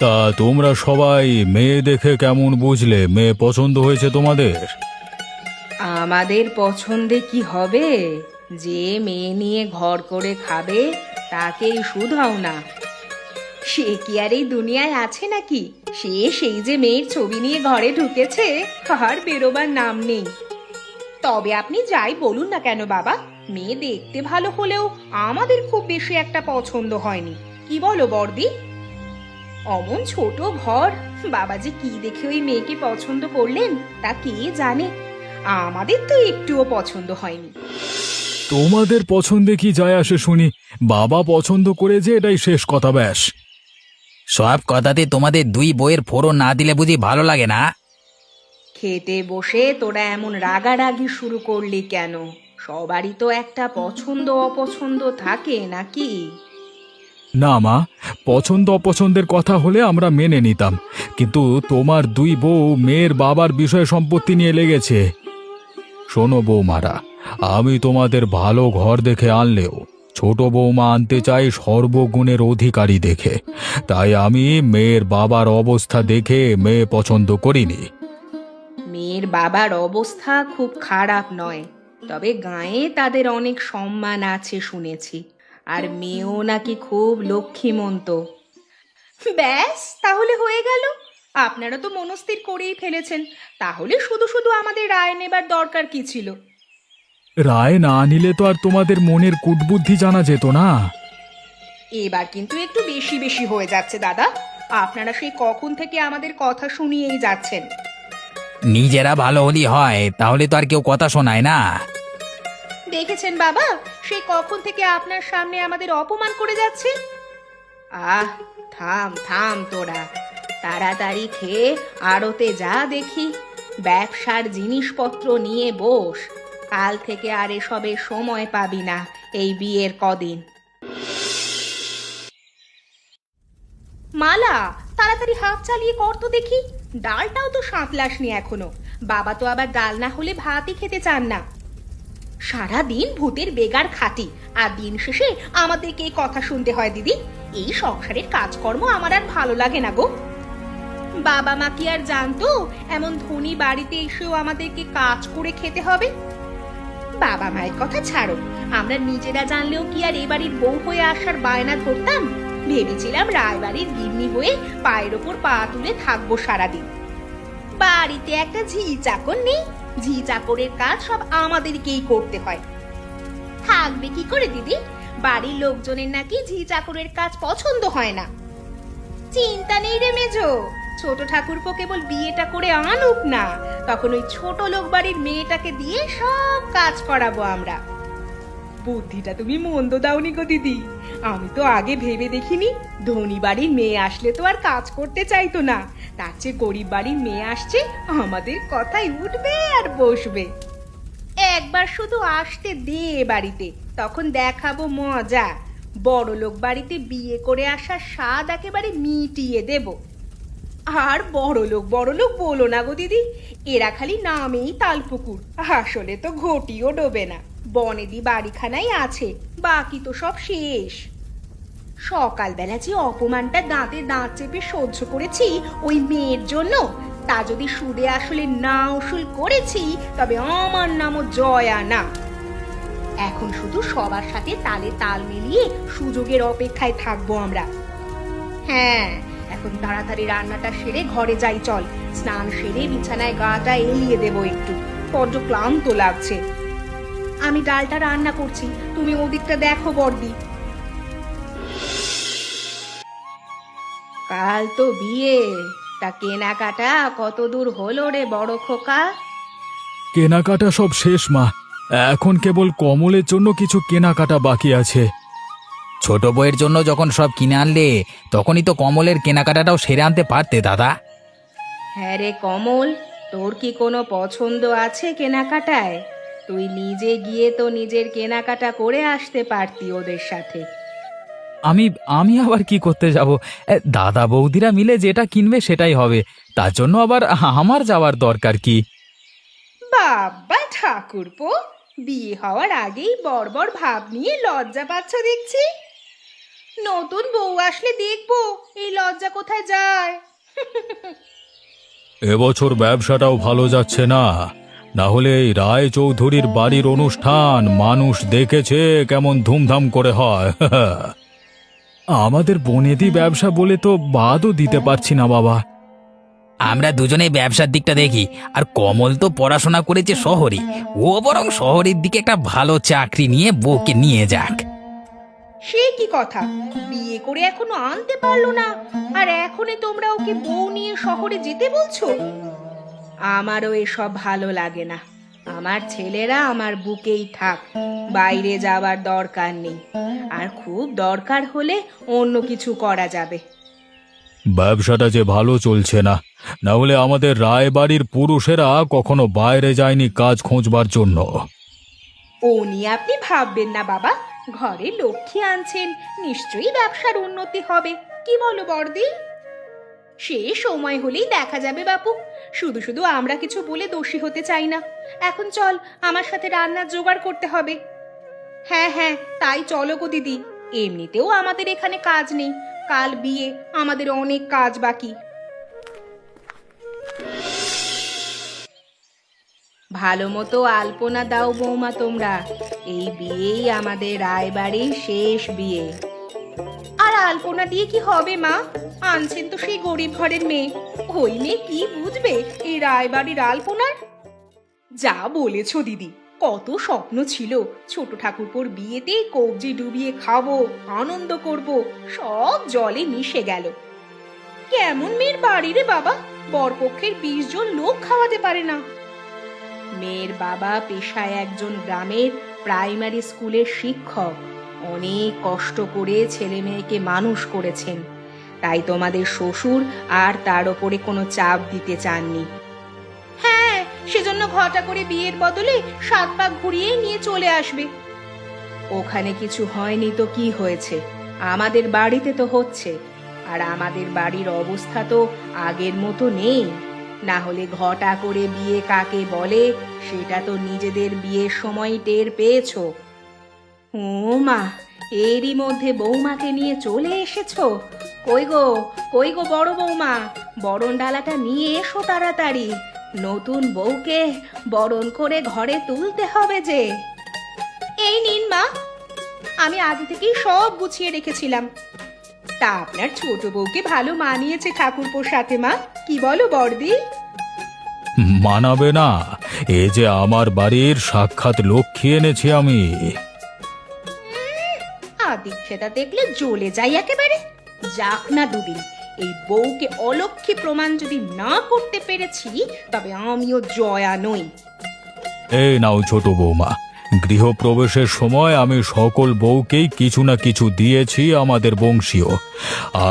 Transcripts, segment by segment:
তা তোমরা সবাই মেয়ে দেখে কেমন বুঝলে মেয়ে পছন্দ হয়েছে তোমাদের? আমাদের পছন্দে কি হবে? যে মেয়ে নিয়ে ঘর করে খাবে তাকেই শুধাও না। সে কি আর এই দুনিয়ায় আছে নাকি? সেই যে মেয়ের ছবি নিয়ে ঘরে ঢুকেছে, আর বেরোবার নাম নেই। তবে আপনি যাই বলুন না কেন বাবা, মেয়ে দেখতে ভালো হলেও আমাদের খুব বেশি একটা পছন্দ হয়নি। কি বলো বর্দি? অমন ছোট ঘর, বাবা যে কি দেখে ওই মেয়েকে পছন্দ করলেন তা কে জানে। আমাদের তো একটুও পছন্দ হয়নি। তোমাদের পছন্দে কি যায় আসে শুনি, বাবা পছন্দ করে যে এটাই শেষ কথা ব্যাস। সব কথাতে তোমাদের দুই বইয়ের ফোড়ন না দিলে বুঝি ভালো লাগে না? খেতে বসে তোরা এমন রাগারাগি শুরু করলি কেন? সবারই তো একটা পছন্দ অপছন্দ থাকে নাকি? না মা, পছন্দ অপছন্দের কথা হলে আমরা মেনে নিতাম, কিন্তু তোমার দুই বউ মেয়ের বাবার বিষয় সম্পত্তি নিয়ে লেগেছে। শোনো বৌমারা, আমি তোমাদের ভালো ঘর দেখে আনলেও ছোট বৌমা আনতে চাই সর্বগুণের অধিকারী দেখে, তাই আমি মেয়ের বাবার অবস্থা দেখে মেয়ে পছন্দ করিনি। মেয়ের বাবার অবস্থা খুব খারাপ নয়, তবে গাঁয়ে তাদের অনেক সম্মান আছে শুনেছি। আর মেয়েও নাকি খুব লক্ষ্মীমন্ত। ব্যাস, তাহলে হয়ে গেল। আপনারা তো মনস্থির করেই ফেলেছেন, তাহলে শুধু শুধু আমাদের রায় নেবার দরকার কি ছিল? রায় না নিলে তো আর তোমাদের মনের কূটবুদ্ধি জানা যেত না। এবার কিন্তু একটু বেশি বেশি হয়ে যাচ্ছে দাদা। আপনারা সেই কখন থেকে আমাদের কথা শুনিয়েই যাচ্ছেন। নিজেরা ভালো হলেই হয়, তাহলে তো আর কেউ কথা শোনায় না। দেখেছেন বাবা, সেই কখন থেকে আপনার সামনে আমাদের অপমান করে যাচ্ছে। আহ, থাম থাম তোরা, তাড়াতাড়ি খেয়ে আড়তে যা দেখি, ব্যবসার জিনিসপত্র নিয়ে বস। কাল থেকে আর এসবে সময় পাবি না, এই বিয়ের কদিন। মালা, তাড়াতাড়ি হাত চালিয়ে কর তো দেখি। ডালটাও তো সাঁতলাসনি এখনো। বাবা তো আবার ডাল না হলে ভাতই খেতে চান না। সারাদিন ভূতের বেগার খাটি, আর দিন শেষে আমাদেরকে এই কথা শুনতে হয়। দিদি, এই সংসারের কাজকর্ম আমার আর ভালো লাগে না গো। বাবা মা কি আর জানতো এমন ধনী বাড়িতে এসেও আমাদেরকে কাজ করে খেতে হবে? বাবা মায়ের কথা ছাড়ো, আমরা নিজেরা জানলেও কি আর এ বাড়ির বউ হয়ে আসার বায়না ধরতাম? ভেবেছিলাম রায়বাড়ির গিন্নি হয়ে পায়ের ওপর পা তুলে থাকবো সারাদিন। বাড়িতে একটা ঝি চাকর নেই, ঝি চাকরের কাজ সব আমাদেরকেই করতে হয়। থাকবে কি করে দিদি? বাড়ির লোকজনের নাকি ঝি চাকরের কাজ পছন্দ হয় না। চিন্তা নেই রে মেজো, ছোট ঠাকুরপো কেবল বিয়েটা করে আনুক না, তখন ওই ছোট লোক বাড়ির মেয়েটাকে দিয়ে সব কাজ করাবো আমরা। বুদ্ধিটা তুমি মন্দ দাওনি গো দিদি। আমি তো আগে ভেবে দেখিনি, ধনী বাড়ির মেয়ে আসলে তো আর কাজ করতে চাইতো না, তার চেয়ে গরিব বাড়ির মেয়ে আসছে, আমাদের কথাই উঠবে আর বসবে। একবার শুধু আসতে দে বাড়িতে, তখন দেখাবো মজা। বড় লোক বাড়িতে বিয়ে করে আসার স্বাদ একেবারে মিটিয়ে দেব। আর বড় লোক বলো না গো দিদি, এরা খালি নামেই তালপুকুর, আসলে তো ঘটিও ডোবে না। বনেদি বাড়িখানাই আছে, বাকি তো সব শেষ। সকালবেলা যে অপমানটা দাঁতে দাঁত চেপে সহ্য করেছি ওই মেয়ের জন্য, তা যদি সুদে আসলে না উসুল করেছি, তবে আমার নামও জয়া না। এখন শুধু সবার সাথে তালে তাল মিলিয়ে সুযোগের অপেক্ষায় থাকবো আমরা। হ্যাঁ, এখন তাড়াতাড়ি রান্নাটা সেরে ঘরে যাই চল। স্নান সেরে বিছানায় গাটা এলিয়ে দেবো একটু, বড্ড ক্লান্ত লাগছে। আমি ডালটা রান্না করছি, তুমি ওদিকটা দেখো বর্দি। কাল তো বিয়ে, তা কেনাকাটা কত দূর হলো রে বড় খোকা? কেনাকাটা সব শেষ মা, এখন কেবল কমলের জন্য কিছু কেনাকাটা বাকি আছে। ছোট বউয়ের জন্য যখন সব কিনে আনলে, তখনই তো কমলের কেনাকাটাটাও সেরে আনতে পারতে দাদা। হ্যাঁ রে কমল, তোর কি কোনো পছন্দ আছে কেনাকাটায়? তুই নিজে গিয়ে তো নিজের কেনাকাটা করে আসতে পারতি ওদের সাথে। আমি আমি আবার কি করতে যাব? দাদা বৌদিরা মিলে যেটা কিনবে সেটাই হবে, তার জন্য আবার আমার যাওয়ার দরকার কি? বাবা ঠাকুরপো, বিয়ে হওয়ার আগেই বড় বড় ভাব নিয়ে লজ্জা পাচ্ছ দেখছি। নতুন বউ আসলে দেখবো এই লজ্জা কোথায় যায়। এবছর ব্যবসাটাও ভালো যাচ্ছে না, না হলে এই রায় চৌধুরীর বাড়ির অনুষ্ঠান মানুষ দেখেছে কেমন ধুমধাম করে হয়। আমাদের বনেদি ব্যবসা বলে তো বাদও দিতে পারছি না বাবা। আমরা দুজনেই ব্যবসার দিকটা দেখি, আর কমল তো পড়াশোনা করেছে শহরে, ও বরং শহরের দিকে একটা ভালো চাকরি নিয়ে বউকে নিয়ে যাক। সে কি কথা, বিয়ে করে এখনো আনতে পারলো না, আর এখনই তোমরা ওকে বউ নিয়ে শহরে যেতে বলছো? আমারও এসব ভালো লাগে না। আমার ছেলেরা আমার বুকেই থাক, বাইরে যাওয়ার দরকার নেই। আর খুব দরকার হলে অন্য কিছু করা যাবে। ব্যবসাটা যে ভালো চলছে না, না হলে আমাদের রায়বাড়ির পুরুষেরা কখনো বাইরে যায়নি কাজ খোঁজবার জন্য। ও নিয়ে আপনি ভাববেন না বাবা, ঘরে লক্ষ্মী আনছেন, নিশ্চয়ই ব্যবসার উন্নতি হবে। কি বলো বর্দি? সে সময় হলেই দেখা যাবে বাপু, শুধু শুধু আমরা কিছু বলে দোষী হতে চাই না। এখন চল, আমার সাথে রান্নার জোগাড় করতে হবে। হ্যাঁ হ্যাঁ, তাই চলো গো দিদি, এমনিতেও আমাদের এখানে কাজ নেই, কাল বিয়ে, আমাদের অনেক কাজ বাকি। ভালো মতো আলপনা দাও বৌমা তোমরা, এই বিয়েই আমাদের রায়বাড়ির শেষ বিয়ে। আর আলপনা দিয়ে কি হবে মা? আনছেন তো সেই গরিব ঘরের মেয়ে, ওই মেয়ে কি বুঝবে এই রায়বাড়ির আলপনার? যা বলেছো দিদি, কত স্বপ্ন ছিল ছোট ঠাকুরপোর বিয়েতে কবজি ডুবিয়ে খাবো, আনন্দ করব, সব জলে মিশে গেল। কেমন মেয়ের বাড়ি রে বাবা, বরপক্ষের 20 জন লোক খাওয়াতে পারে না। মেয়ের বাবা পেশায় একজন গ্রামের প্রাইমারি স্কুলের শিক্ষক, অনেক কষ্ট করে ছেলে মেয়েকে মানুষ করেছেন, তাই তোমাদের শ্বশুর আর তার ওপরে কোনো চাপ দিতে চাননি। হ্যাঁ, সেজন্য ঘটা করে বিয়ের বদলে 7 পাক ঘুরিয়ে নিয়ে চলে আসবে। ওখানে কিছু হয়নি তো কি হয়েছে, আমাদের বাড়িতে তো হচ্ছে। আর আমাদের বাড়ির অবস্থা তো আগের মতো নেই, না হলে ঘটা করে বিয়ে কাকে বলে সেটা তো নিজেদের বিয়ের সময় টের পেয়েছো। ও মা, এরই মধ্যে বৌমাকে নিয়ে চলে এসেছো? কই গো বড় বৌমা, বরণ ডালাটা নিয়ে এসো তাড়াতাড়ি, নতুন বউকে বরণ করে ঘরে তুলতে হবে যে। এই নিন মা, আমি আগে থেকেই সব গুছিয়ে রেখেছিলাম। তা আপনার ছোট বউকে ভালো মানিয়েছে ঠাকুরপোর সাথে মা, কি বলো বর্দি? মানাবে না, এ যে আমার বাড়ির সাক্ষাৎ লক্ষ্মী এনেছি আমি। আদিক্ষেতা দেখলে জ্বলে যাই একেবারে। যাক না দুদিন, এই বউকে অলক্ষ্মী প্রমাণ যদি না করতে পেরেছি তবে আমিও জয়া নই। এই নাও ছোট বৌমা, গৃহপ্রবেশের সময় আমি সকল বউকেই কিছু না কিছু দিয়েছি আমাদের বংশীয়।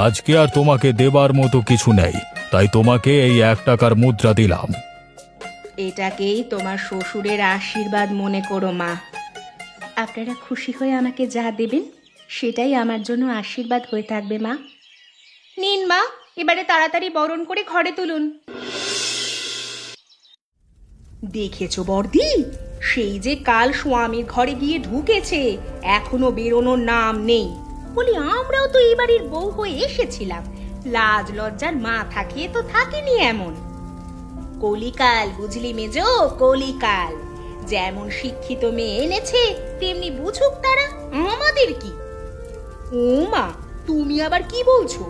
আজকে আর তোমাকে দেবার মতো কিছু নেই, তাই তোমাকে এই 1 টাকার মুদ্রা দিলাম। এটাকেই তোমার শ্বশুরের আশীর্বাদ মনে করো মা। আপনারা খুশি হয়ে আমাকে যা দেবেন সেটাই আমার জন্য আশীর্বাদ হয়ে থাকবে মা। নিন মা, এবারে তাড়াতাড়ি বরণ করে ঘরে তুলুন। দেখেছো বর্দি, সেই যে কাল স্বামীর ঘরে গিয়ে ঢুকেছে, এখনো বেরোনোর নাম নেই। বলি আমরাও তো এই বাড়ির বউ হয়ে এসেছিলাম, লাজ লজ্জার মাথা খেয়ে তো থাকিনি এমন। কলিকাল বুঝলি মেজো, কলিকাল। যেমন শিক্ষিত মেয়ে এনেছে তেমনি বুঝুক তারা, আমাদের কি? ও মা, তুমি আবার কি বলছো?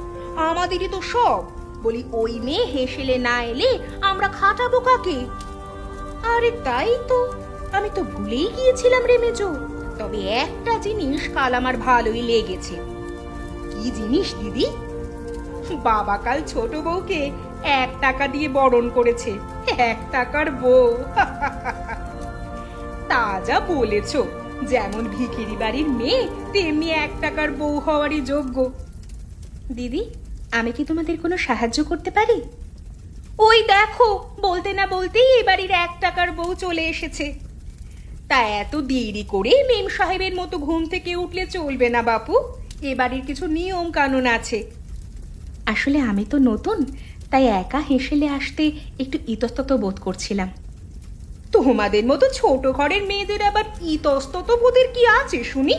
আমাদেরই তো সব। বলি ওই মেয়ে হেসেলে না এলে আমরা খাটাবো কাকে? আরে তাই তো, আমি তো ভুলেই গিয়েছিলাম রে মেজো। তবে একটা জিনিস কাল আমার ভালোই লেগেছে। কি জিনিস দিদি? বাবা কাল ছোট বউকে 1 টাকা দিয়ে বরণ করেছে, 1 টাকার বউ। তা যা বলেছো, যেমন ভিখিরি বাড়ির মেয়ে তেমনি 1 টাকার বউ হওয়ারই যোগ্য। দিদি, আমি কি তোমাদের কোনো সাহায্য করতে পারি? ওই দেখো, বলতে না বলতেই এ বাড়ির 1 টাকার বউ চলে এসেছে। তা এত দেরি করে মেম সাহেবের মতো ঘুম থেকে উঠলে চলবে না বাপু, এ বাড়ির কিছু নিয়ম কানুন আছে। আসলে আমি তো নতুন, তাই একা হেসেলে আসতে একটু ইতস্তত বোধ করছিলাম। তোমাদের মতো ছোট ঘরের মেয়েদের আবার ইতস্তত বোধের কি আছে শুনি?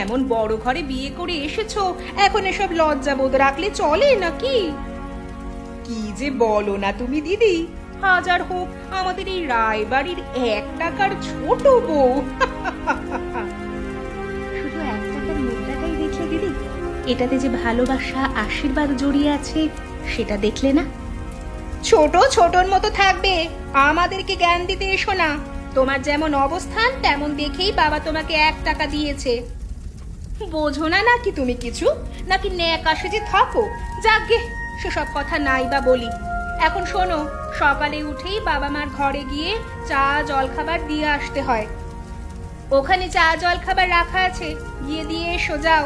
এমন বড় ঘরে বিয়ে করে এসেছো, এখন এসব লজ্জাবোধ রাখলে চলে নাকি? কি যে বলো না তুমি দিদি, হাজার হোক আমাদের এই রায়বাড়ির 1 টাকার ছোট বউ। শুধু 1 টাকার মুদ্রাটাই দেখলে দিদি, এটাতে যে ভালোবাসা আশীর্বাদ জড়িয়ে আছে সেটা দেখলে না? ছোট ছোটর মতো থাকবে, আমাদেরকে জ্ঞান দিতে এসো না। তোমার যেমন অবস্থান তেমন দেখেই বাবা তোমাকে 1 টাকা দিয়েছে। বোঝো না নাকি তুমি কিছু, নাকি ন্যাকা সেজে থাকো? যাকগে, সেসব কথা নাই বা বলি। এখন শোনো, সকালে উঠেই বাবা মার ঘরে গিয়ে চা জলখাবার দিয়ে আসতে হয়। ওখানে চা জলখাবার রাখা আছে, গিয়ে দিয়ে এসো, যাও।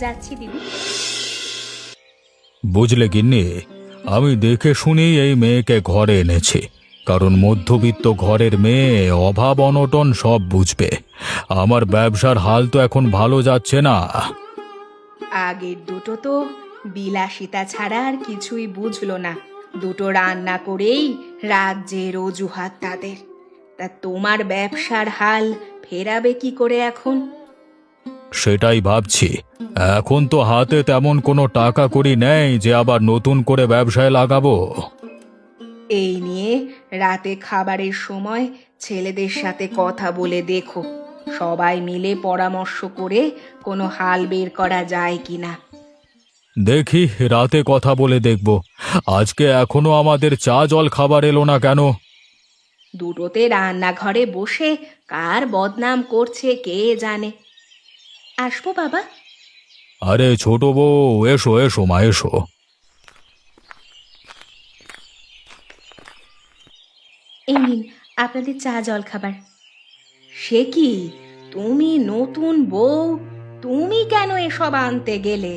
যাচ্ছি দিদি। বুঝলে গিন্নি, আমি দেখে শুনেই এই মেয়েকে ঘরে এনেছি, কারণ মধ্যবিত্ত ঘরের মেয়ে অভাব অনটন সব বুঝবে। আমার ব্যবসার হাল তো এখন ভালো যাচ্ছে না। আগের দুটো তো বিলাসিতা ছাড়া আর কিছুই বুঝলো না, দুটো রান্না করেই রাজ্যের অজুহাত তাদের। তা তোমার ব্যবসার হাল ফেরাবে কি করে এখন? সেটাই ভাবছি। এখন তো হাতে তেমন কোনো টাকা কড়ি নেই যে আবার নতুন করে ব্যবসায় লাগাবো। এই নিয়ে রাতে খাবারের সময় ছেলেদের সাথে কথা বলে দেখো, সবাই মিলে পরামর্শ করে কোনো হাল বের করা যায় কিনা। দেখি, রাতে কথা বলে দেখব। আজকে এখনো আমাদের চা জল খাবার এলো না কেন? দুটোতে রান্নাঘরে বসে কার বদনাম করছে কে জানে। আসবো বাবা? আরে ছোট বউ, এসো এসো মা, এসো। এই নিন আপনাদের চা জল খাবার। সে কি, তুমি নতুন বউ, তুমি কেন এসব আনতে গেলে?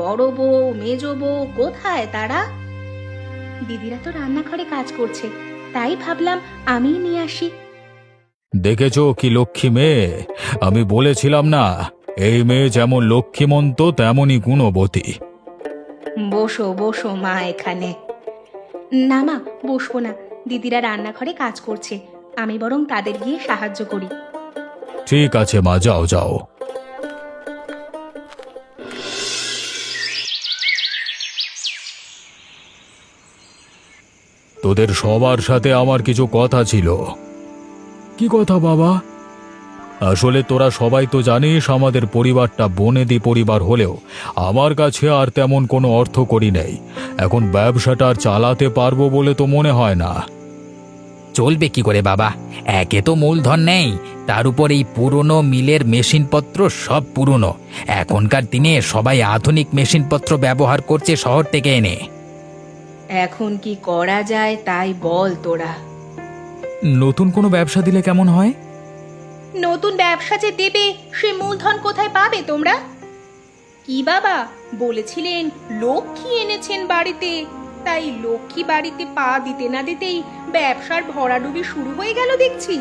বড় বউ মেজ বউ কোথায় তারা? দিদিরা তো রান্নাঘরে কাজ করছে, তাই ভাবলাম আমিই নিয়ে আসি। দেখেছো কি লক্ষ্মী মেয়ে? আমি বলেছিলাম না, এই মেয়ে যেমন লক্ষ্মীমন্ত তেমনই গুণবতী। বসো বসো মা এখানে। না মা, বসবো না, দিদিরা রান্নাঘরে কাজ করছে, আমি বরং তাদের গিয়ে সাহায্য করি। ঠিক আছে মা, যাও যাও। তোদের সবার সাথে আমার কিছু কথা ছিল। কি কথা বাবা? আসলে তোরা সবাই তো জানিস আমাদের পরিবারটা বনেদি পরিবার হলেও আমার কাছে আর তেমন কোনো অর্থ করি নেই। এখন ব্যবসাটা আর চালাতে পারবো বলে তো মনে হয় না। চলবে কি করে বাবা? একে তো মূলধন নেই, তার উপর এই পুরনো মিলের মেশিনপত্র সব পুরনো। এখনকার দিনে সবাই আধুনিক মেশিনপত্র ব্যবহার করছে শহর থেকে এনে। এখন কি করা যায় তাই বল তোরা। নতুন কোনো ব্যবসা দিলে কেমন হয়? নতুন ব্যবসা যে দেবে, সে মূলধন কোথায় পাবে তোমরা? কি বাবা বলেছিলেন লক্ষ্মী এনেছেন বাড়িতে, তাই লক্ষ্মী বাড়িতে পা দিতে না দিতেই ব্যবসার ভরাডুবি শুরু হয়ে গেল দেখছি।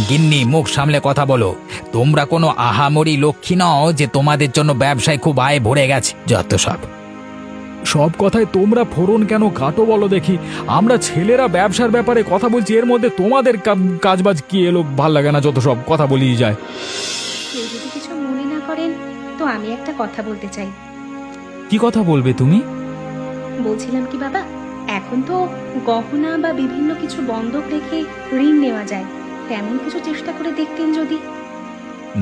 গিন্নি, মুখ সামলে কথা বলো। তোমরা কোনো আহামরি লক্ষ্মী নও যে তোমাদের জন্য ব্যবসায় খুব আয় ভরে গেছে। যত সব সব কথায় তোমরা ফোড়ন কেন কাটো বলো দেখি? আমরা ছেলেরা ব্যবসার ব্যাপারে কথা বলছি, এর মধ্যে তোমাদের কাজবাজ কি এলো? ভাল লাগে না, যত সব কথা বলিয়ে যায়। কেউ যদি কিছু মনে না করেন তো আমি একটা কথা বলতে চাই। কি কথা বলবে তুমি? বলছিলাম কি বাবা, এখন তো গহনা বা বিভিন্ন কিছু বন্ধক রেখে ঋণ নেওয়া যায়, তেমন কিছু চেষ্টা করে দেখতেন যদি।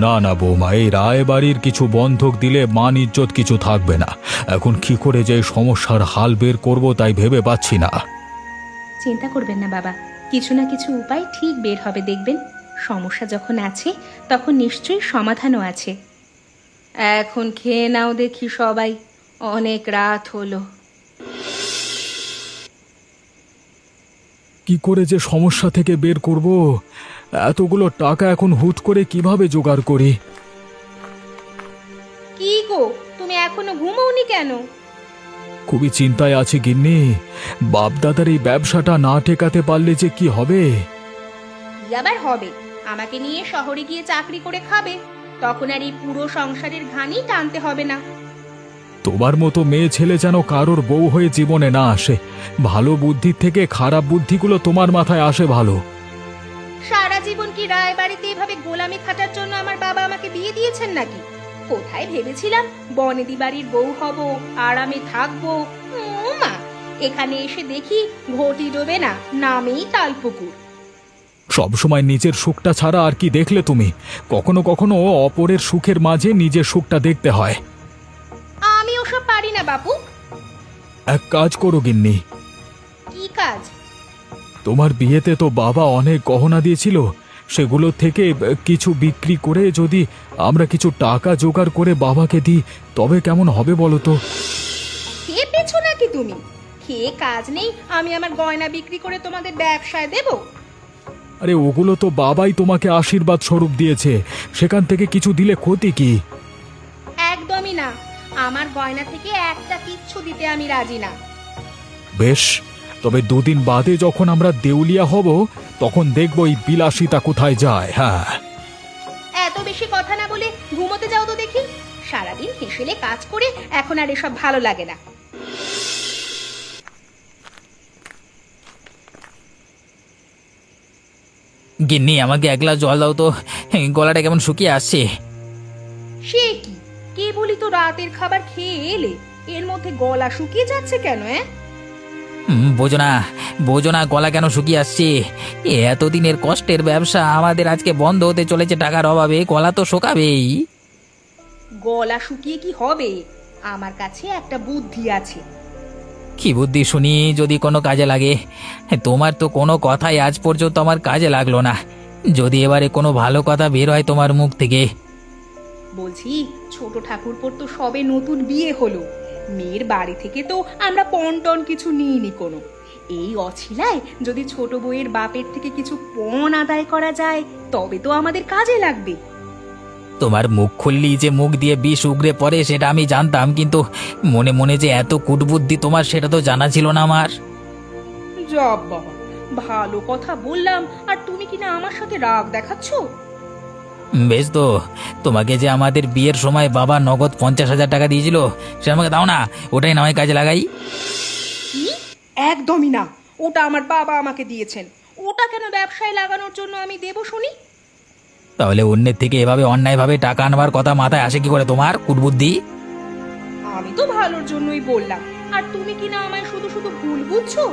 না না বৌমা, এই রায়বাড়ির কিছু বন্ধক দিলে মান ইজ্জত কিছু থাকবে না। এখন কি করে যে সমস্যার হাল বের করব তাই ভেবে পাচ্ছি না। চিন্তা করবেন না বাবা, কিছু না কিছু উপায় ঠিক বের হবে দেখবেন। সমস্যা যখন আছে তখন নিশ্চয়ই সমাধানও আছে। এখন খেয়ে নাও দেখি সবাই, অনেক রাত হলো। কি করে যে সমস্যা থেকে বের করব? এতগুলো টাকা এখন হুট করে কিভাবে জোগাড় করি? কি গো, তুমি এখনো ঘুমোওনি কেন? খুবই চিন্তায় আছি গিন্নি। বাপদাদার এই ব্যবসাটা না টেকাতে পারলে যে কি হবে। কি আবার হবে? আমাকে নিয়ে শহরে গিয়ে চাকরি করে খাবে, তখন আর এই পুরো সংসারের ঘানি টানতে হবে না। তোমার মতো মেয়ে ছেলে যেন কারোর বউ হয়ে জীবনে না আসে। ভালো বুদ্ধির থেকে খারাপ বুদ্ধিগুলো তোমার মাথায় আসে ভালো। সারা জীবন কি রায় বাড়িতে এভাবে গোলামি খাটার জন্য আমার বাবা আমাকে বিয়ে দিয়ে দিয়েছেন নাকি? কোথায় ভেবেছিলাম বনেদি বাড়ির বউ হব, আরামে থাকবো। মা, এখানে এসে দেখি ঘটি ডোবে না, নামেই তালপুকুর। সবসময় নিজের সুখটা ছাড়া আর কি দেখলে তুমি? কখনো কখনো অপরের সুখের মাঝে নিজের সুখটা দেখতে হয়। আমি ওসব পারি না বাপু। এক কাজ করো গিন্নি, কি কাজ? তোমার বিয়েতে তো বাবা অনেক গহনা দিয়েছিল, সেগুলো থেকে কিছু বিক্রি করে যদি আমরা কিছু টাকা জোগাড় করে বাবাকে দিই তবে কেমন হবে বলো তো? খেয়ে পেছো নাকি তুমি? খেয়ে কাজ নেই, আমি আমার গয়না বিক্রি করে তোমাদের ব্যবসায় দেব? আরে ওগুলো তো বাবাই তোমাকে আশীর্বাদ স্বরূপ দিয়েছে, সেখান থেকে কিছু দিলে ক্ষতি কি? একদমই না, আমার গয়না থেকে একটা কিচ্ছু দিতে আমি রাজি না। বেশ, তবে দুদিন বাদে যখন আমরা দেউলিয়া হব তখন দেখব এই বিলাসিতা কোথায় যায়। হ্যাঁ, এত বেশি কথা না বলে ঘুমোতে যাও তো দেখি। সারাদিন হেসেলে কাজ করে এখন আর এসব ভালো লাগে না। গিন্নি, আমাকে এক গ্লাস জল দাও তো, গলাটা কেমন শুকিয়ে আসছে। সে কি, কে বলি তো রাতের খাবার খেয়ে এলে, এর মধ্যে গলা শুকিয়ে যাচ্ছে কেন? বোঝো না গলা কেন শুকিয়ে আসছে। এতদিনের কষ্টের ব্যবসা আমাদের আজকে বন্ধ হতে চলেছে টাকার অভাবে, গলা তো শোকাবেই। গলা শুকিয়ে কি হবে? আমার কাছে একটা বুদ্ধি আছে। কি বুদ্ধি শুনি, যদি কোনো কাজে লাগে? তোমার তো কোনো কথাই আজ পর্যন্ত আমার কাজে লাগলো না, যদি এবারে কোনো ভালো কথা বের হয় তোমার মুখ থেকে। বলছি, ছোট ঠাকুরপোর তো সবে নতুন বিয়ে হলো, মেয়ের বাড়ি থেকে তো আমরা পণ কিছু নিইনি কোনো। এই অছিলায় যদি ছোট বউয়ের বাপের থেকে কিছু পণ আদায় করা যায় তবে তো আমাদের কাজে লাগবে। তোমার মুখ খুললেই যে মুখ দিয়ে বিষ উগরে পড়ে সেটা আমি জানতাম, কিন্তু মনে মনে যে এত কুটবুদ্ধি তোমার সেটা তো জানা ছিল না আমার। জব বাবা, ভালো কথা বললাম আর তুমি কিনা আমার সাথে রাগ দেখাচ্ছ। বেশ তো, তোমাকে যে আমাদের বিয়ের সময় বাবা নগদ 50,000 টাকা দিয়েছিল সে আমাকে দাও না, ওটাই না হয় কাজে লাগাই। কি? একদমই না, ওটা আমার বাবা আমাকে দিয়েছেন। ওটা কেন ব্যবসায় লাগানোর জন্য আমি দেব শুনি? তাহলে অন্যের থেকে এভাবে অন্যায়ভাবে টাকা আনবার কথা মাথায় আসে কি করে তোমার, কুটবুদ্ধি? আমি তো ভালোর জন্যই বললাম, আর তুমি কিনা আমায় শুধু শুধু ভুল বুঝছো।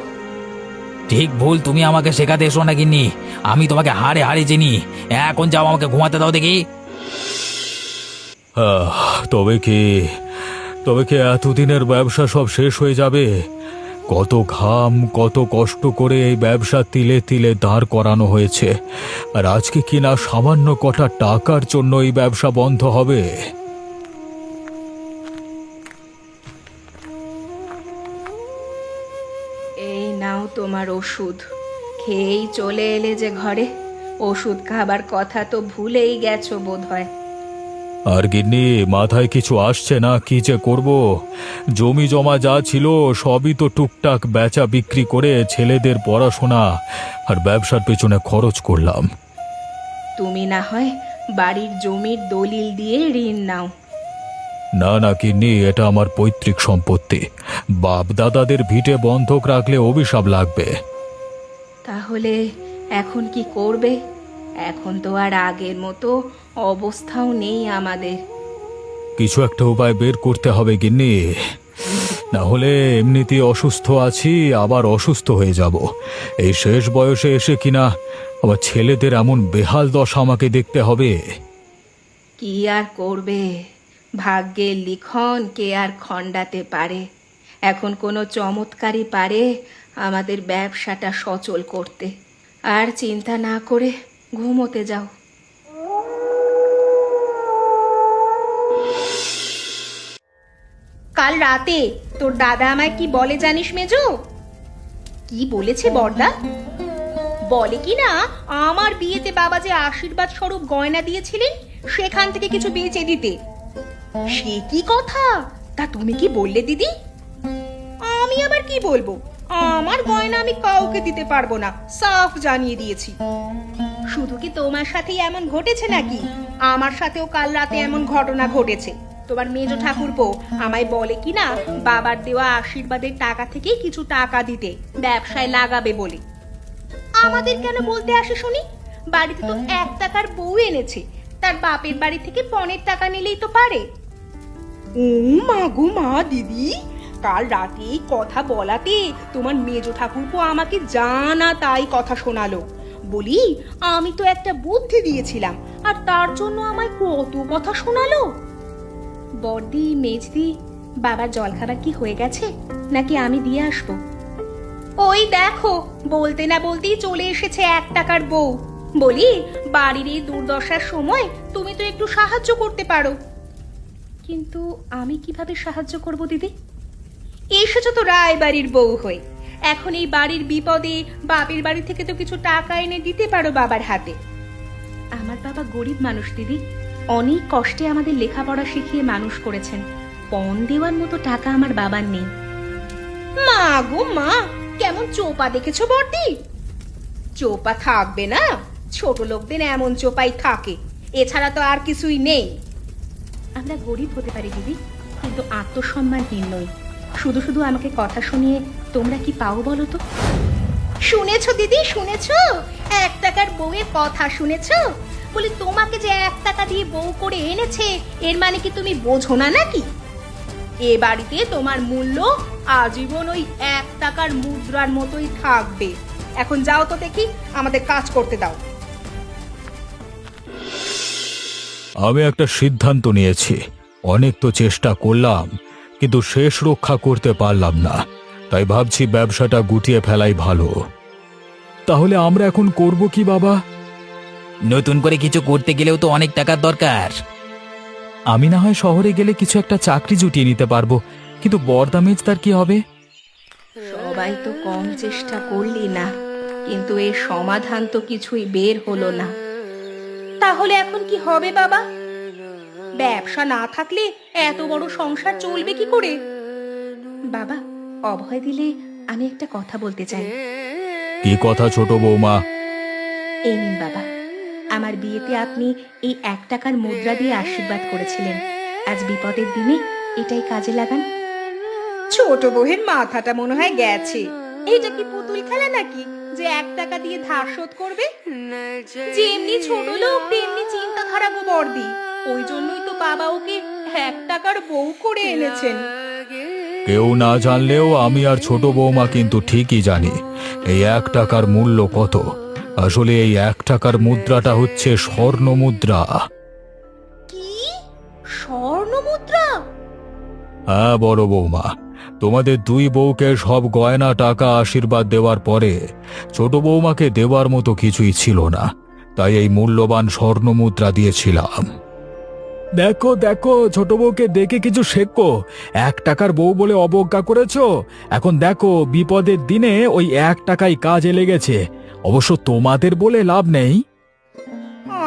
ঠিক ভুল তুমি আমাকে শেখাতে এসো না গিন্নি, আমি তোমাকে হাড়ে হাড়ে চিনি। এখন যাও, আমাকে ঘুমাতে দাও দেখি। তবে কি এতদিনের ব্যবসা সব শেষ হয়ে যাবে? কত ঘাম কত কষ্ট করে এই ব্যবসা তিলে তিলে দাঁড় করানো হয়েছে, আর আজকে কিনা সামান্য কটা টাকার জন্য এই ব্যবসা বন্ধ হবে? এই নাও তোমার ওষুধ, খেয়েই চলে এলে যে ঘরে। ওষুধ খাবার কথা তো ভুলেই গেছো বোধহয়। আর গিন্নি, মাথায় কিছু আসছে না, কি যে করব? জমি জমা যা ছিল সবই তো টুকটাক বেচা বিক্রি করে ছেলেদের পড়াশোনা আর ব্যবসার পেছনে খরচ করলাম। তুমি না হয় বাড়ির জমির দলিল দিয়ে ঋণ নাও। না না গিন্নি, এটা আমার পৈতৃক সম্পত্তি, বাপ দাদাদের ভিটে বন্ধক রাখলে অভিশাপ লাগবে। তাহলে এখন কি করবে? এখন তো আর আগের মতো অবস্থাও নেই আমাদের। কিছু একটা উপায় বের করতে হবে গিন্নি, না হলে এমনিতেই অসুস্থ আছি, আবার অসুস্থ হয়ে যাব। এই শেষ বয়সে এসে কিনা আবার ছেলেদের এমন বেহাল দশা আমাকে দেখতে হবে। কি আর করবে, ভাগ্যের লিখন কে আর খণ্ডাতে পারে। এখন কোনো চমৎকারই পারে আমাদের ব্যবসাটা সচল করতে। আর চিন্তা না করে ঘুমোতে যাও। কাল রাতে তোর দাদা আমায় কি বলে জানিস মেজো? কি বলেছে বড়দা? বলে কি না আমার বিয়েতে বাবা যে আশীর্বাদ স্বরূপ গয়না দিয়েছিলেন সেখান থেকে কিছু বেচে দিতে। সে কি কথা? তা তুমি কি বললে দিদি? আমি আবার কি বলবো, আমার গয়না আমি কাউকে দিতে পারবো না, সাফ জানিয়ে দিয়েছি। শুধু কি তোমার সাথেই এমন ঘটেছে নাকি? আমার সাথেও কাল রাতে এমন ঘটনা ঘটেছে। তোমার মেজো ঠাকুরপো আমায় বলে কিনা বাবার দেওয়া আশীর্বাদের টাকা থেকে কিছু টাকা দিতে, ব্যবসায় লাগাবে বলে। আমাদের কেন বলতে আসে শুনি? বাড়িতে তো 1 টাকার বউ এনেছে, তার বাপের বাড়ি থেকে পণের টাকা নিলেই তো পারে। ও মা গো মা, দিদি কাল রাতে কথা বলাতে তোমার মেজো ঠাকুরপো আমাকে জানা তাই কথা শোনালো। বলি আমি তো একটা বুদ্ধি দিয়েছিলাম আর তার জন্য আমায় কত কথা শোনালো। বড়দি, মেজদি, বাবার জলখাবার কি হয়ে গেছে নাকি আমি দিয়ে আসবো? ওই দেখো, বলতে না বলতেই চলে এসেছে 1 টাকার বউ। বলি বাড়ির এই দুর্দশার সময় তুমি তো একটু সাহায্য করতে পারো। কিন্তু আমি কিভাবে সাহায্য করব দিদি? এসেছো তো রায় বাড়ির বউ হয়ে, এখন এই বাড়ির বিপদে বাপের বাড়ি থেকে তো কিছু টাকা এনে দিতে পারো বাবার হাতে। আমার বাবা গরিব মানুষ দিদি, অনেক কষ্টে আমাদের লেখাপড়া শিখিয়ে মানুষ করেছেন। পণ দেওয়ার মতো টাকা আমার বাবার নেই। মা গো মা, কেমন চোপা দেখেছো বড়দি? চোপা থাকবে না? ছোট লোকদের এমন চোপাই থাকে, এছাড়া তো আর কিছুই নেই। আমরা গরিব হতে পারি দিদি, কিন্তু আত্মসম্মানহীন নই। শুধু শুধু আমাকে কথা শুনিয়ে তোমরা কি পাও বলো তো? শুনেছো দিদি, শুনেছো? 1 টাকার বউয়ের কথা শুনেছো? বলি তোমাকে যে 1 টাকা দিয়ে বউ করে এনেছে, এর মানে কি তুমি বোঝো না নাকি? এ বাড়িতে তোমার মূল্য আজীবন ওই 1 টাকার মুদ্রার মতোই থাকবে। এখন যাও তো দেখি, আমাদের কাজ করতে দাও। আমি একটা সিদ্ধান্ত নিয়েছি। অনেক তো চেষ্টা করলাম, কিন্তু শেষ রক্ষা করতে পারলাম না। তাই ভাবছি ব্যবসাটা গুটিয়ে ফেলাই ভালো। তাহলে আমরা এখন করব কি বাবা? নতুন করে কিছু করতে গেলেও তো অনেক টাকার দরকার। আমি না হয় শহরে গেলে কিছু একটা চাকরি জুটিয়ে নিতে পারবো, কিন্তু বর্দামেজ তার কি হবে? সবাই তো কম চেষ্টা করলি না, কিন্তু এর সমাধান তো কিছুই বের হলো না। তাহলে এখন কি হবে বাবা? ব্যবসা না থাকলে এত বড় সংসার চলবে কি করে? বাবা, অভয় দিলে আমি একটা কথা বলতে চাই। কি কথা ছোট বৌমা? এই নিন বাবা, আমার বিয়েতে আপনি এই 1 টাকার মুদ্রা দিয়ে আশীর্বাদ করেছিলেন। আজ বিপদের দিনে এটাই কাজে লাগান। ছোট বউয়ের মাথাটা মনে হয় গেছে। এটা কি পুতুল খেলা নাকি যে 1 টাকা দিয়ে ধার শোধ করবে? যেমনি ছোট লোক তেমনি চিন্তা ধারা গো বর্দি। ওই জন্যই তো বাবা ওকে 1 টাকার বউ করে এনেছেন। কেউ না জানলেও আমি আর ছোট বৌমা কিন্তু ঠিকই জানি এই 1 টাকার মূল্য কত। আসলে এই 1 টাকার মুদ্রাটা হচ্ছে স্বর্ণ মুদ্রা। কি স্বর্ণ মুদ্রা? হ্যাঁ বড় বৌমা, তোমাদের 2 বউকে সব গয়না টাকা আশীর্বাদ দেওয়ার পরে ছোট বৌমাকে দেওয়ার মতো কিছুই ছিল না, তাই এই মূল্যবান স্বর্ণ মুদ্রা দিয়েছিলাম। দেখো দেখো, ছোট বউকে দেখে কিছু শেখো। 1 টাকার বউ বলে অবজ্ঞা করেছো, এখন দেখো বিপদের দিনে ওই 1 টাকাই কাজে লেগেছে। অবশ্য তোমাদের বলে লাভ নেই।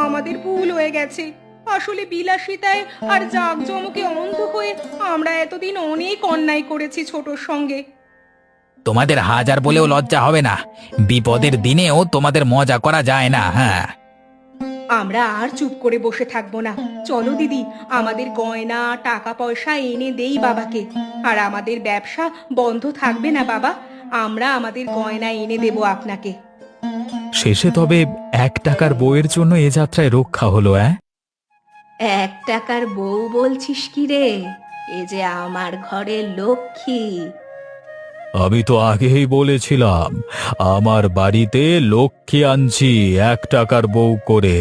আমাদের ভুল হয়ে গেছে। আসলে বিলাসিতায় আর জাঁকজমকে অন্ধ হয়ে আমরা এতদিন অনেক অন্যায় করেছি ছোটর সঙ্গে। তোমাদের হাজার বলেও লজ্জা হবে না। বিপদের দিনেও তোমাদের মজা করা যায় না। হ্যাঁ, আমরা আর চুপ করে বসে থাকবো না। চলো দিদি, আমাদের গয়না টাকা পয়সা এনে দেই বাবাকে। আর আমাদের ব্যবসা বন্ধ থাকবে না বাবা। আমরা আমাদের গয়না এনে দেব আপনাকে। শেষে তবে 1 টাকার বউয়ের জন্য এ যাত্রায় রক্ষা হলো। 1 টাকার বউ বলছিস কি রে? এ যে আমার ঘরের লক্ষ্মী। আমি তো আগেই বলেছিলাম আমার বাড়িতে লক্ষ্মী আনছি 1 টাকার বউ করে।